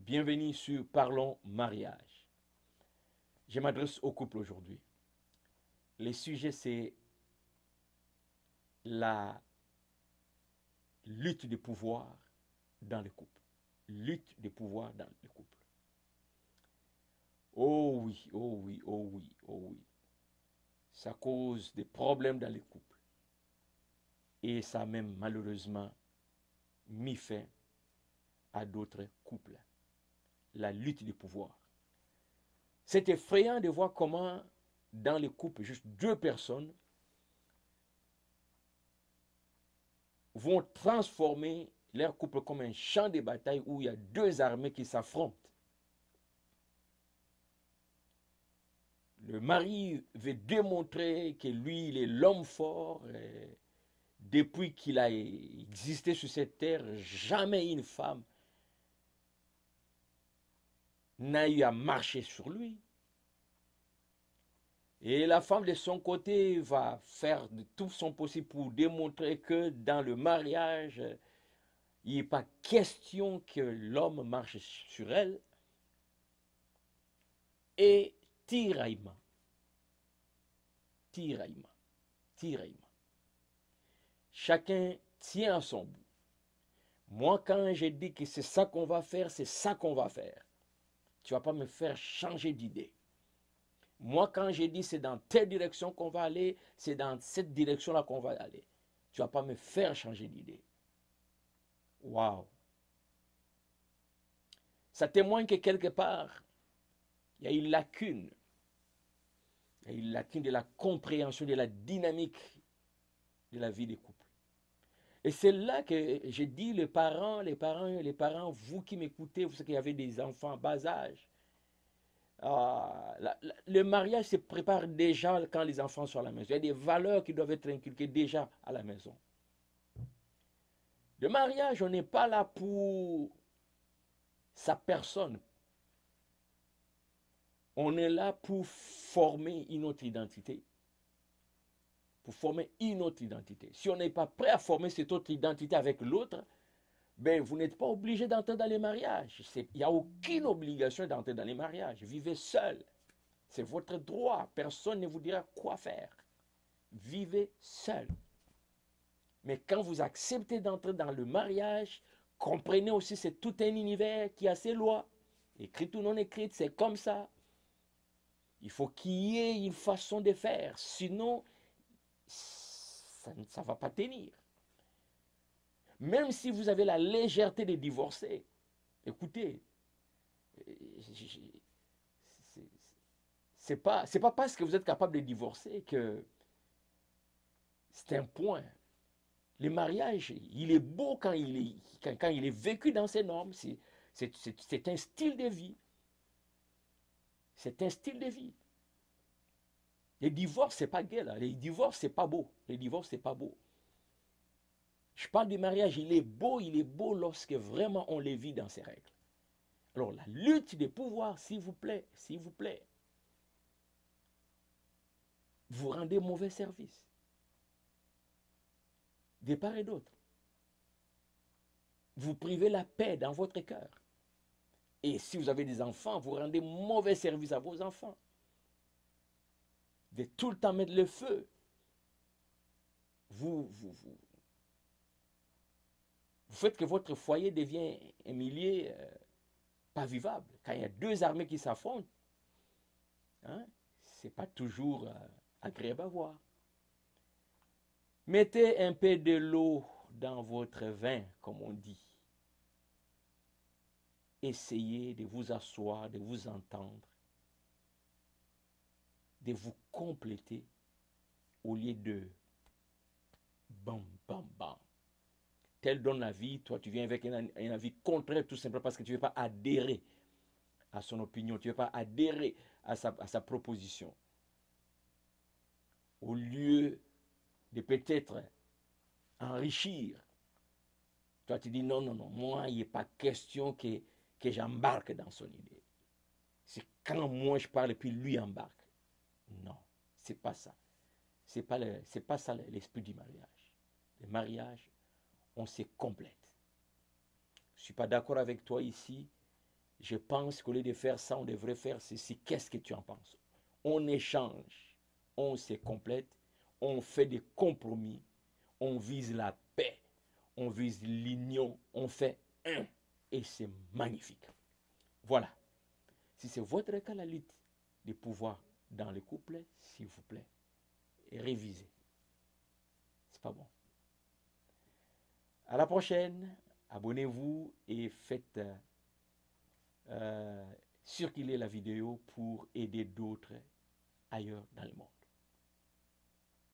Bienvenue sur Parlons Mariage. Je m'adresse au couple aujourd'hui. Le sujet, c'est la lutte des pouvoirs dans le couple. Lutte des pouvoirs dans le couple. Oh oui, oh oui, oh oui, oh oui. Ça cause des problèmes dans les couples. Et ça a même malheureusement mis fin à d'autres couples. La lutte des pouvoirs. C'est effrayant de voir comment dans les couples, juste deux personnes vont transformer leur couple comme un champ de bataille où il y a deux armées qui s'affrontent. Le mari veut démontrer que lui, il est l'homme fort. Depuis qu'il a existé sur cette terre, jamais une femme n'a eu à marcher sur lui. Et la femme de son côté va faire de tout son possible pour démontrer que dans le mariage, il n'est pas question que l'homme marche sur elle. Et tiraillement, tiraillement, tiraillement. Chacun tient à son bout. Moi, quand j'ai dit que c'est ça qu'on va faire, c'est ça qu'on va faire. Tu ne vas pas me faire changer d'idée. Moi, quand j'ai dit c'est dans telle direction qu'on va aller, c'est dans cette direction-là qu'on va aller. Tu ne vas pas me faire changer d'idée. Waouh! Ça témoigne que quelque part, il y a une lacune. Il y a une lacune de la compréhension de la dynamique de la vie des couples. Et c'est là que j'ai dit, les parents, vous qui m'écoutez, vous qui avez des enfants en bas âge, le mariage se prépare déjà quand les enfants sont à la maison. Il y a des valeurs qui doivent être inculquées déjà à la maison. Le mariage, on n'est pas là pour sa personne. On est là pour former une autre identité. Pour former une autre identité. Si on n'est pas prêt à former cette autre identité avec l'autre, ben, vous n'êtes pas obligé d'entrer dans les mariages. Il n'y a aucune obligation d'entrer dans les mariages. Vivez seul. C'est votre droit. Personne ne vous dira quoi faire. Vivez seul. Mais quand vous acceptez d'entrer dans le mariage, comprenez aussi que c'est tout un univers qui a ses lois. Écrites ou non écrites, c'est comme ça. Il faut qu'il y ait une façon de faire. Sinon, ça ne va pas tenir. Même si vous avez la légèreté de divorcer, écoutez, c'est pas parce que vous êtes capable de divorcer que c'est un point. Le mariage, il est beau quand il est vécu dans ses normes. C'est un style de vie. C'est un style de vie. Les divorces, c'est pas gay là. Les divorces, c'est pas beau. Les divorces, c'est pas beau. Je parle du mariage, il est beau lorsque vraiment on les vit dans ses règles. Alors la lutte des pouvoirs, s'il vous plaît, vous rendez mauvais service. De part et d'autre. Vous privez la paix dans votre cœur. Et si vous avez des enfants, vous rendez mauvais service à vos enfants. De tout le temps mettre le feu. Vous faites que votre foyer devient un milieu pas vivable. Quand il y a deux armées qui s'affrontent, hein, ce n'est pas toujours agréable à voir. Mettez un peu de l'eau dans votre vin, comme on dit. Essayez de vous asseoir, de vous entendre, de vous compléter au lieu de bam, bam, bam. Tel donne la vie, toi tu viens avec un avis contraire tout simplement parce que tu ne veux pas adhérer à son opinion, tu ne veux pas adhérer à sa proposition. Au lieu de peut-être enrichir, toi tu dis non, non, non, moi il n'est pas question que j'embarque dans son idée. C'est quand moi je parle et puis lui embarque. Non, c'est pas ça. C'est pas ça l'esprit du mariage. Le mariage, on se complète. Je ne suis pas d'accord avec toi ici. Je pense qu'au lieu de faire ça, on devrait faire ceci. Qu'est-ce que tu en penses? On échange, on se complète, on fait des compromis, on vise la paix, on vise l'union, on fait un. Et c'est magnifique. Voilà. Si c'est votre cas, la lutte des pouvoirs dans le couple, s'il vous plaît, révisez. C'est pas bon. À la prochaine. Abonnez-vous et faites circuler la vidéo pour aider d'autres ailleurs dans le monde.